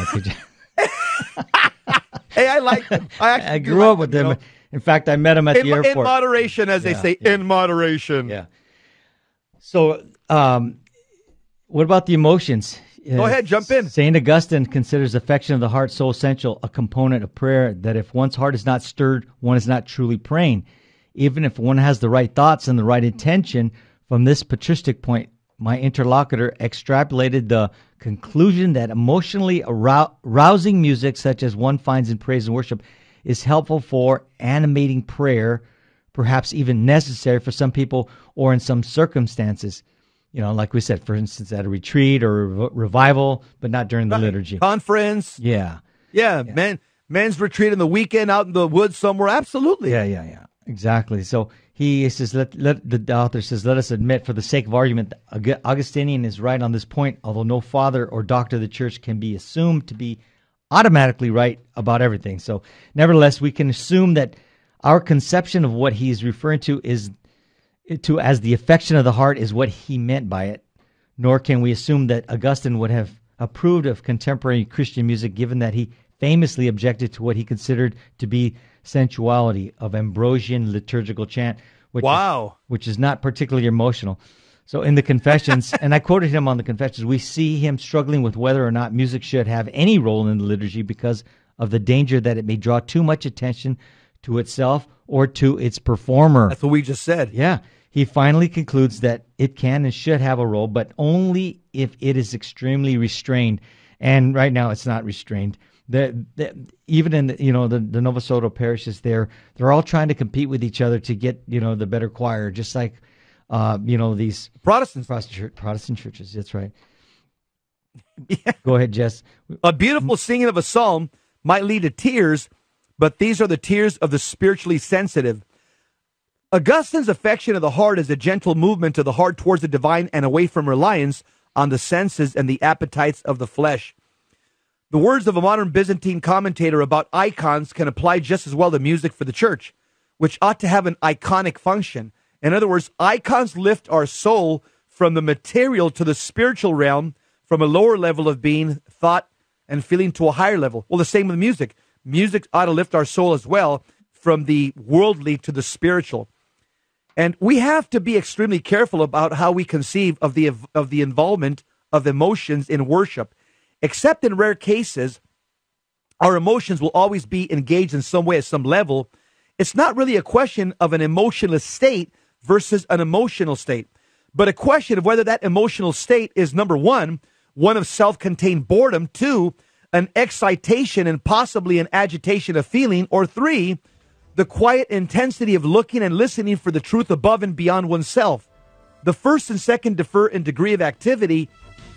Hey, I like them. I grew up with them. In fact, I met them at the airport. In moderation, as they say, in moderation. Yeah. So, what about the emotions? Go ahead, jump in. St. Augustine considers affection of the heart so essential a component of prayer that if one's heart is not stirred, one is not truly praying. Even if one has the right thoughts and the right intention, from this patristic point, my interlocutor extrapolated the conclusion that emotionally rousing music, such as one finds in praise and worship, is helpful for animating prayer, perhaps even necessary for some people or in some circumstances. Like we said, for instance, at a retreat or revival, but not during the liturgy. Conference. Yeah. Yeah. Men's retreat in the weekend out in the woods somewhere. Absolutely. Yeah. Exactly. So he says, the author says, let us admit for the sake of argument, Augustinian is right on this point, although no father or doctor of the church can be assumed to be automatically right about everything. So nevertheless, we can assume that our conception of what he is referring to as the affection of the heart is what he meant by it, nor can we assume that Augustine would have approved of contemporary Christian music, given that he famously objected to what he considered to be sensuality of Ambrosian liturgical chant, which is not particularly emotional. So in the Confessions, and I quoted him on the Confessions, we see him struggling with whether or not music should have any role in the liturgy because of the danger that it may draw too much attention to itself or to its performer. That's what we just said. Yeah. He finally concludes that it can and should have a role, but only if it is extremely restrained. And right now it's not restrained. Even in the Nova Soto parishes, they're all trying to compete with each other to get the better choir, just like these Protestant churches. That's right. Yeah. Go ahead, Jess. A beautiful singing of a psalm might lead to tears, but these are the tears of the spiritually sensitive. Augustine's affection of the heart is a gentle movement of the heart towards the divine and away from reliance on the senses and the appetites of the flesh. The words of a modern Byzantine commentator about icons can apply just as well to music for the church, which ought to have an iconic function. In other words, icons lift our soul from the material to the spiritual realm, from a lower level of being, thought, and feeling to a higher level. Well, the same with music. Music ought to lift our soul as well, from the worldly to the spiritual. And we have to be extremely careful about how we conceive of the involvement of emotions in worship. Except in rare cases, our emotions will always be engaged in some way at some level. It's not really a question of an emotionless state versus an emotional state, but a question of whether that emotional state is, number one of self-contained boredom, two, an excitation and possibly an agitation of feeling, or three, the quiet intensity of looking and listening for the truth above and beyond oneself. The first and second differ in degree of activity,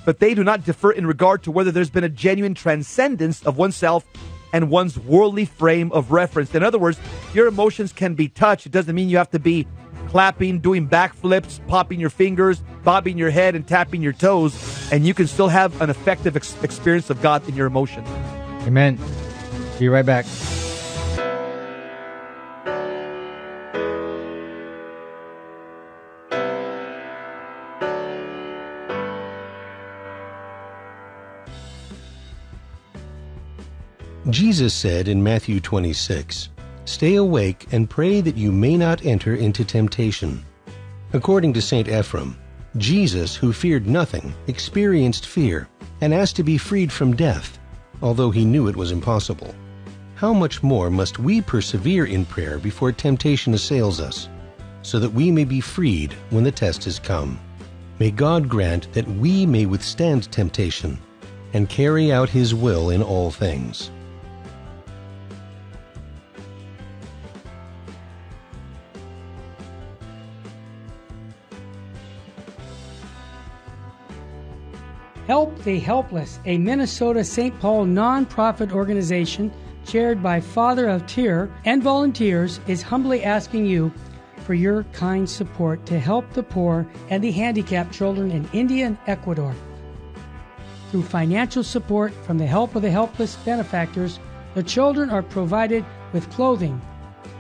but they do not differ in regard to whether there's been a genuine transcendence of oneself and one's worldly frame of reference. In other words, your emotions can be touched. It doesn't mean you have to be clapping, doing backflips, popping your fingers, bobbing your head, and tapping your toes, and you can still have an effective experience of God in your emotion. Amen. Be right back. Jesus said in Matthew 26, "Stay awake and pray that you may not enter into temptation." According to St. Ephrem, Jesus, who feared nothing, experienced fear and asked to be freed from death, although he knew it was impossible. How much more must we persevere in prayer before temptation assails us, so that we may be freed when the test has come? May God grant that we may withstand temptation and carry out His will in all things. Help the Helpless, a Minnesota St. Paul nonprofit organization chaired by Father of Tyr and volunteers, is humbly asking you for your kind support to help the poor and the handicapped children in India and Ecuador. Through financial support from the Help of the Helpless benefactors, the children are provided with clothing,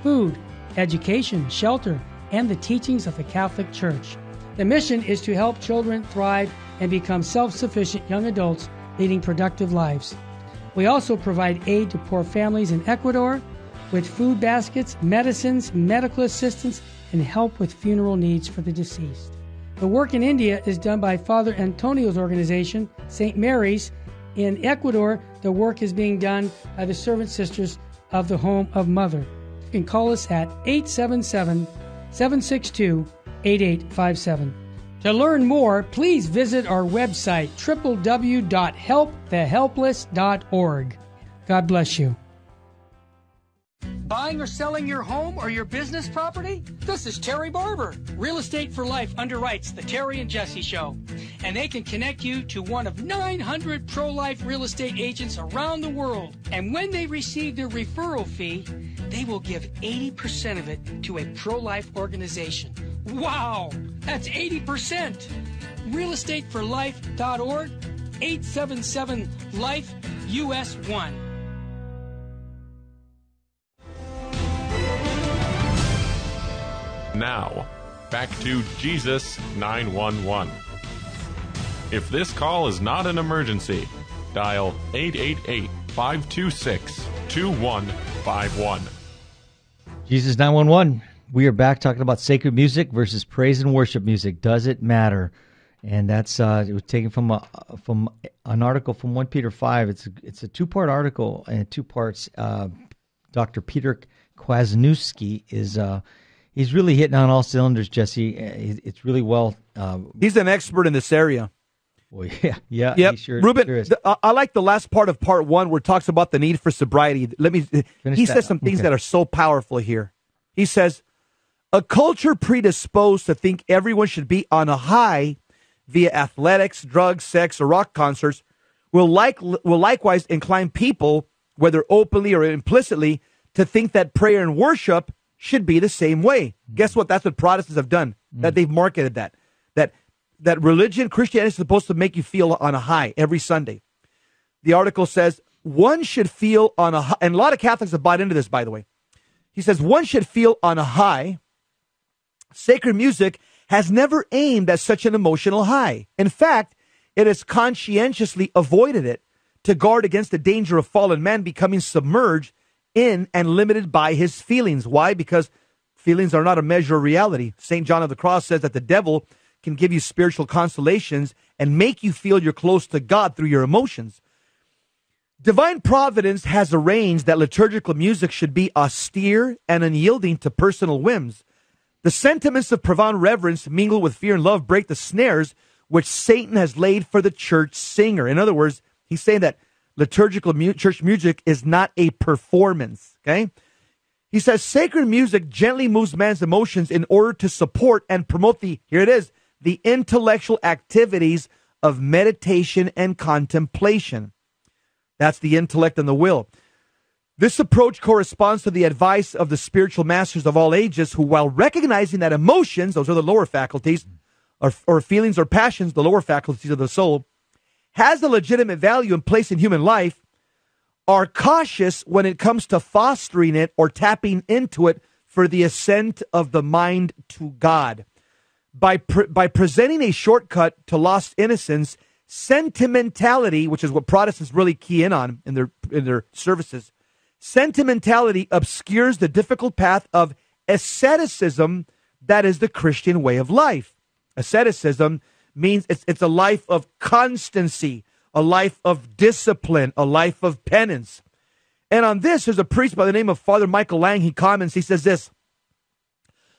food, education, shelter, and the teachings of the Catholic Church. The mission is to help children thrive and become self-sufficient young adults leading productive lives. We also provide aid to poor families in Ecuador with food baskets, medicines, medical assistance, and help with funeral needs for the deceased. The work in India is done by Father Antonio's organization, St. Mary's. In Ecuador, the work is being done by the Servant Sisters of the Home of Mother. You can call us at 877-762-8857. To learn more, please visit our website, www.helpthehelpless.org. God bless you. Buying or selling your home or your business property? This is Terry Barber. Real Estate for Life underwrites the Terry and Jesse Show. And they can connect you to one of 900 pro-life real estate agents around the world. And when they receive their referral fee, they will give 80% of it to a pro-life organization. Wow! That's 80%! realestateforlife.org, 877-LIFE-US1. Now, back to Jesus 911. If this call is not an emergency, dial 888-526-2151. Jesus 911. We are back talking about sacred music versus praise and worship music. Does it matter? And that's it was taken from an article from 1 Peter 5. It's a two-part article and 2 parts. Dr. Peter Kwasniewski is he's really hitting on all cylinders, Jesse. It's really well. He's an expert in this area. Well, yeah. Yep. He sure Ruben, is. I like the last part of part 1 where it talks about the need for sobriety. He says some things that are so powerful here. He says, a culture predisposed to think everyone should be on a high via athletics, drugs, sex, or rock concerts will likewise incline people, whether openly or implicitly, to think that prayer and worship should be the same way. Guess what? That's what Protestants have done. That they've marketed that religion, Christianity is supposed to make you feel on a high every Sunday. The article says one should feel on a high, and a lot of Catholics have bought into this, by the way. He says one should feel on a high. Sacred music has never aimed at such an emotional high. In fact, it has conscientiously avoided it to guard against the danger of fallen man becoming submerged in and limited by his feelings. Why? Because feelings are not a measure of reality. St. John of the Cross says that the devil can give you spiritual consolations and make you feel you're close to God through your emotions. Divine providence has arranged that liturgical music should be austere and unyielding to personal whims. The sentiments of profound reverence mingled with fear and love break the snares which Satan has laid for the church singer. In other words, he's saying that liturgical church music is not a performance, okay? He says sacred music gently moves man's emotions in order to support and promote the intellectual activities of meditation and contemplation. That's the intellect and the will. This approach corresponds to the advice of the spiritual masters of all ages who, while recognizing that emotions, those are the lower faculties, or feelings or passions, the lower faculties of the soul, has a legitimate value and place in human life, are cautious when it comes to fostering it or tapping into it for the ascent of the mind to God. By presenting a shortcut to lost innocence, sentimentality, which is what Protestants really key in on in their services, sentimentality obscures the difficult path of asceticism that is the Christian way of life. Asceticism means it's a life of constancy, a life of discipline, a life of penance. And on this, there's a priest by the name of Father Michael Lang. He comments, he says this: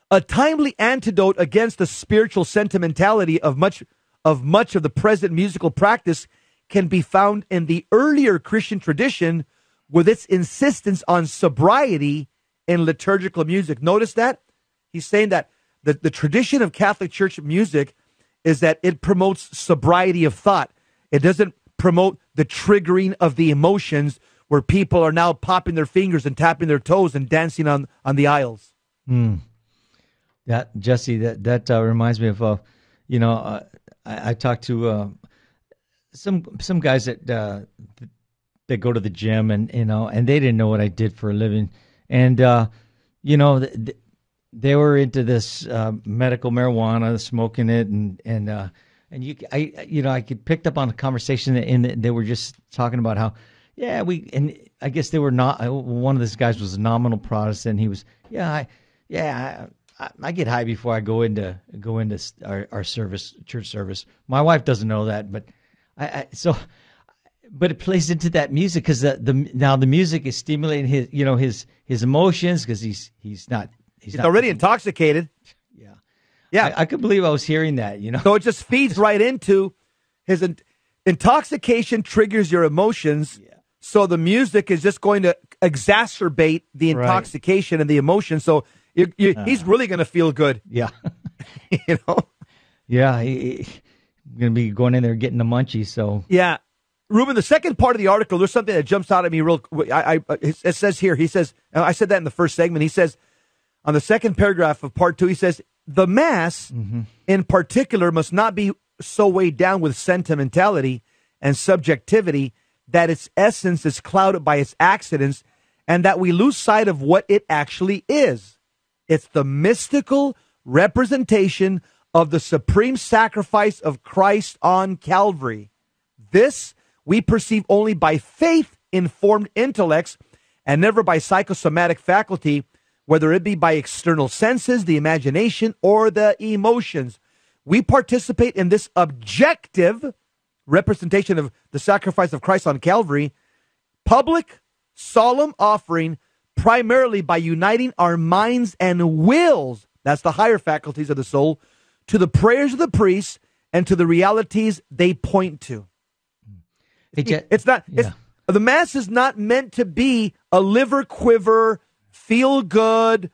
a timely antidote against the spiritual sentimentality of much of the present musical practice can be found in the earlier Christian tradition with its insistence on sobriety in liturgical music. Notice that? He's saying that the tradition of Catholic Church music is that it promotes sobriety of thought. It doesn't promote the triggering of the emotions where people are now popping their fingers and tapping their toes and dancing on the aisles. That, Jesse, that reminds me of, I talked to some guys that go to the gym and they didn't know what I did for a living. And, they were into this medical marijuana, smoking it, I picked up on a conversation and they were just talking about how, and I guess they were not. One of these guys was a nominal Protestant. He was, I get high before I go into our service, church service. My wife doesn't know that, but but it plays into that music because now the music is stimulating his emotions because he's already intoxicated. Yeah, Yeah. I could believe I was hearing that, you know. So it just feeds right into his intoxication triggers your emotions. Yeah. So the music is just going to exacerbate the intoxication and the emotion. So he's really going to feel good. Yeah. You know? Yeah, he's going to be going in there getting the munchies, so. Yeah. Ruben, the second part of the article, there's something that jumps out at me real quick. It says here, he says, I said that in the first segment, he says, on the second paragraph of part 2, he says, the Mass, in particular, must not be so weighed down with sentimentality and subjectivity that its essence is clouded by its accidents and that we lose sight of what it actually is. It's the mystical representation of the supreme sacrifice of Christ on Calvary. This we perceive only by faith-informed intellects and never by psychosomatic faculty, whether it be by external senses, the imagination, or the emotions. We participate in this objective representation of the sacrifice of Christ on Calvary, public, solemn offering, primarily by uniting our minds and wills, that's the higher faculties of the soul, to the prayers of the priests and to the realities they point to. The Mass is not meant to be a liver quiver, feel good,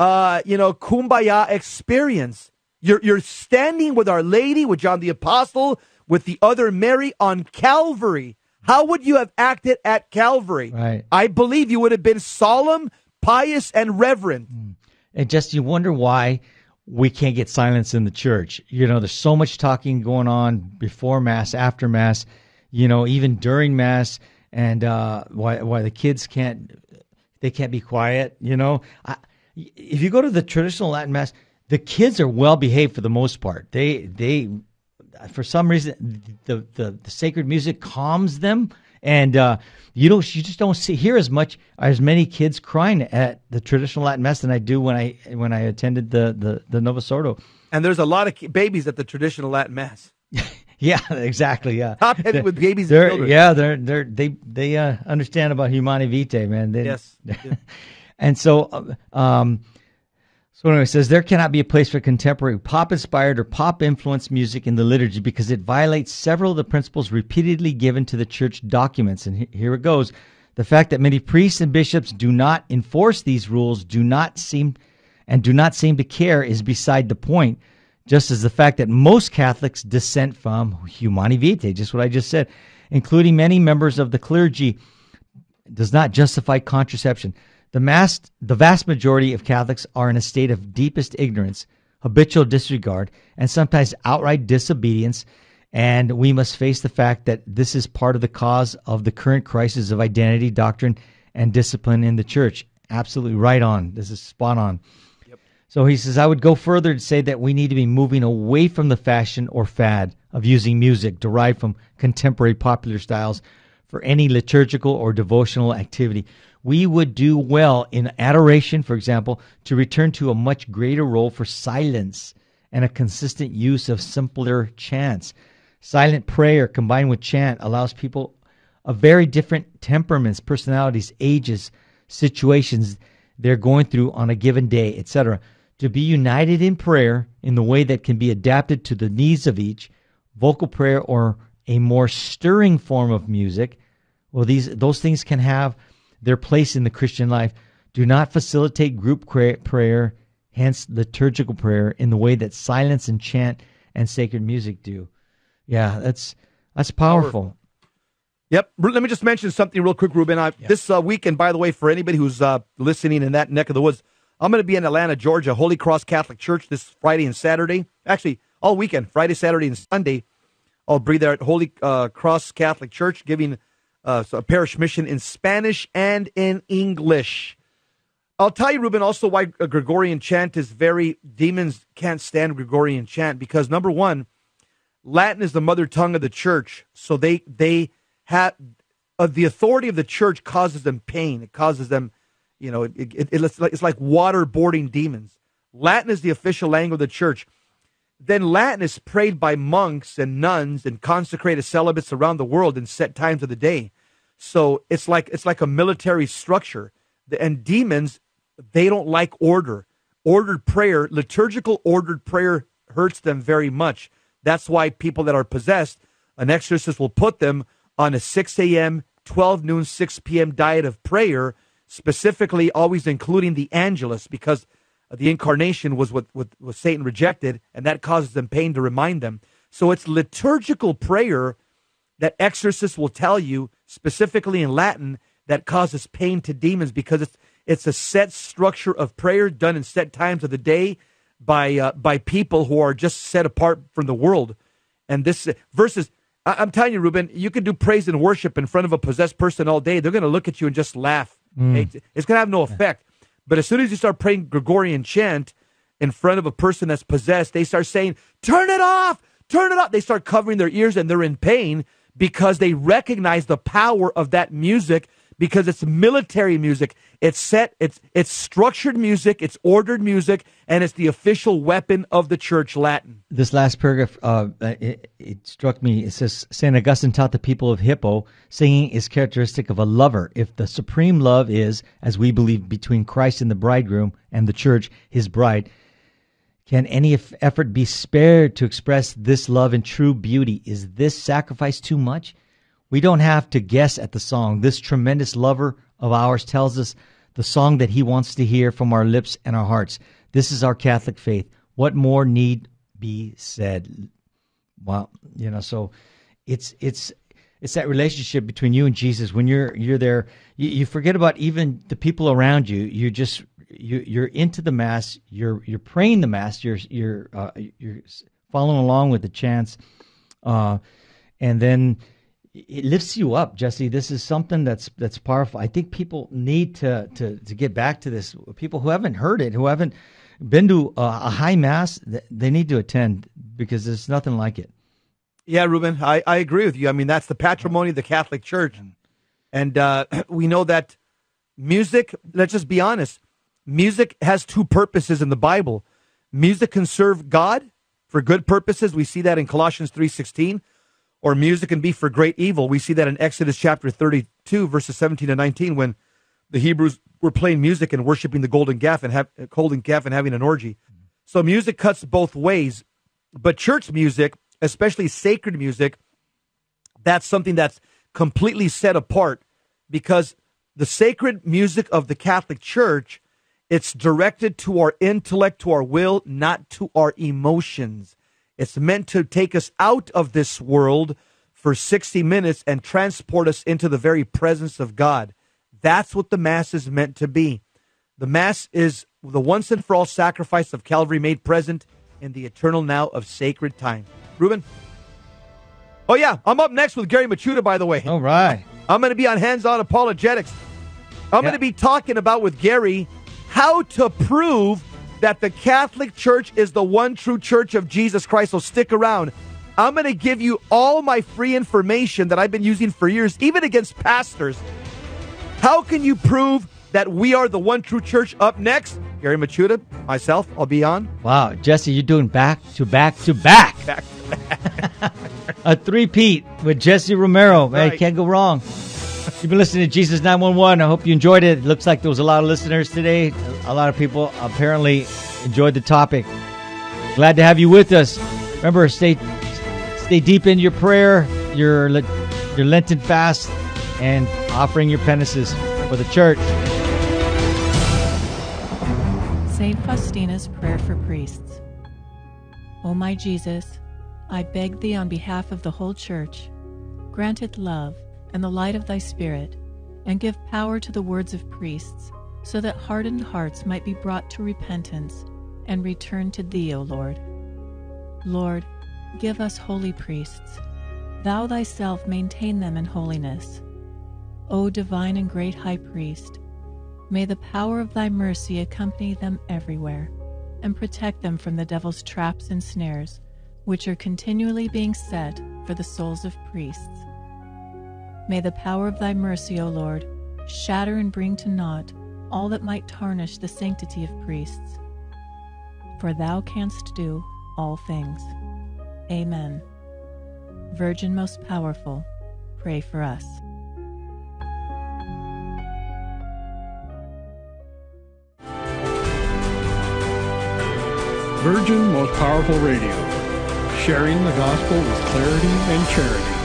kumbaya experience. You're standing with Our Lady, with John the Apostle, with the other Mary on Calvary. How would you have acted at Calvary? Right. I believe you would have been solemn, pious, and reverent. And just you wonder why we can't get silence in the church. You know, there's so much talking going on before Mass, after Mass, you know, even during Mass, and why the kids can't be quiet. You know, if you go to the traditional Latin Mass, the kids are well behaved for the most part. They for some reason the sacred music calms them, and you just don't hear as many kids crying at the traditional Latin Mass than I do when I attended the Novus Ordo. And there's a lot of babies at the traditional Latin Mass. Yeah, exactly. Yeah, top heavy with babies and children. Yeah, they understand about Humani Vitae, man. Yes. And so anyway, it says there cannot be a place for contemporary pop-inspired or pop-influenced music in the liturgy because it violates several of the principles repeatedly given to the church documents. And here it goes. The fact that many priests and bishops do not enforce these rules, do not seem to care is beside the point, just as the fact that most Catholics dissent from Humani Vitae, just what I just said, including many members of the clergy, does not justify contraception. The vast majority of Catholics are in a state of deepest ignorance, habitual disregard, and sometimes outright disobedience, and we must face the fact that this is part of the cause of the current crisis of identity, doctrine, and discipline in the Church. Absolutely right on. This is spot on. Yep. So he says, I would go further to say that we need to be moving away from the fashion or fad of using music derived from contemporary popular styles for any liturgical or devotional activity. We would do well in adoration, for example, to return to a much greater role for silence and a consistent use of simpler chants. Silent prayer combined with chant allows people of very different temperaments, personalities, ages, situations they're going through on a given day, etc., to be united in prayer in the way that can be adapted to the needs of each. Vocal prayer or a more stirring form of music, well, those things can have their place in the Christian life. Do not facilitate group prayer, hence liturgical prayer, in the way that silence and chant and sacred music do. Yeah, that's powerful. Yep. Let me just mention something real quick, Ruben. This weekend, by the way, for anybody who's listening in that neck of the woods, I'm going to be in Atlanta, Georgia, Holy Cross Catholic Church this Friday and Saturday. Actually, all weekend, Friday, Saturday, and Sunday. I'll be there at Holy Cross Catholic Church giving a parish mission in Spanish and in English. I'll tell you, Ruben, also why Gregorian chant is demons can't stand Gregorian chant, because number one, Latin is the mother tongue of the church. So they have, the authority of the church causes them pain. It causes them, it's like waterboarding demons. Latin is the official language of the church. Then Latin is prayed by monks and nuns and consecrated celibates around the world in set times of the day. So it's like a military structure. And demons, they don't like order. liturgical ordered prayer hurts them very much. That's why people that are possessed, an exorcist will put them on a 6 a.m., 12 noon, 6 p.m. diet of prayer, specifically always including the Angelus, because the incarnation was what Satan rejected, and that causes them pain to remind them. So it's liturgical prayer that exorcists will tell you, specifically in Latin, that causes pain to demons, because it's a set structure of prayer done in set times of the day by people who are just set apart from the world. And this versus, I'm telling you, Ruben, you can do praise and worship in front of a possessed person all day. They're going to look at you and just laugh. It's going to have no effect. But as soon as you start praying Gregorian chant in front of a person that's possessed, they start saying, turn it off, turn it off. They start covering their ears and they're in pain because they recognize the power of that music, because it's military music. It's structured music, it's ordered music, and it's the official weapon of the church, Latin. This last paragraph, it struck me. It says, St. Augustine taught the people of Hippo, singing is characteristic of a lover. If the supreme love is, as we believe, between Christ and the bridegroom and the church, his bride, can any effort be spared to express this love in true beauty? Is this sacrifice too much? We don't have to guess at the song. This tremendous lover of ours tells us the song that he wants to hear from our lips and our hearts. This is our Catholic faith. What more need be said? Well, so it's that relationship between you and Jesus. When you're there, you forget about even the people around you. You're into the Mass. You're praying the Mass. You're following along with the chants, and then it lifts you up, Jesse. This is something that's powerful. I think people need to get back to this. People who haven't heard it, who haven't been to a high Mass, they need to attend, because there's nothing like it. Yeah, Ruben, I agree with you. I mean, that's the patrimony of the Catholic Church. And we know that music, let's just be honest, music has two purposes in the Bible. Music can serve God for good purposes. We see that in Colossians 3:16. Or music can be for great evil. We see that in Exodus chapter 32, verses 17 and 19, when the Hebrews were playing music and worshiping the golden calf and having an orgy. So music cuts both ways. But church music, especially sacred music, that's something that's completely set apart, because the sacred music of the Catholic Church, it's directed to our intellect, to our will, not to our emotions. It's meant to take us out of this world for 60 minutes and transport us into the very presence of God. That's what the Mass is meant to be. The Mass is the once and for all sacrifice of Calvary made present in the eternal now of sacred time. Ruben? Oh, yeah, I'm up next with Gary Machuda, by the way. All right. I'm going to be on Hands-On Apologetics. I'm going to be talking about with Gary how to prove that the Catholic Church is the one true church of Jesus Christ. So stick around. I'm going to give you all my free information that I've been using for years, even against pastors. How can you prove that we are the one true church? Up next, Gary Machuda, myself, I'll be on. Wow, Jesse, you're doing back to back to back. A three-peat with Jesse Romero. Right. Hey, can't go wrong. You've been listening to Jesus 911. I hope you enjoyed it. It looks like there was a lot of listeners today. A lot of people apparently enjoyed the topic. Glad to have you with us. Remember, stay deep in your prayer, your Lenten fast, and offering your penances for the church. St. Faustina's Prayer for Priests. O my Jesus, I beg thee on behalf of the whole church, grant it love and the light of thy Spirit, and give power to the words of priests, so that hardened hearts might be brought to repentance and return to thee, O Lord. Lord, give us holy priests. Thou thyself maintain them in holiness. O divine and great high priest, may the power of thy mercy accompany them everywhere, and protect them from the devil's traps and snares, which are continually being set for the souls of priests. May the power of thy mercy, O Lord, shatter and bring to naught all that might tarnish the sanctity of priests. For thou canst do all things. Amen. Virgin most powerful, pray for us. Virgin Most Powerful Radio, sharing the gospel with clarity and charity.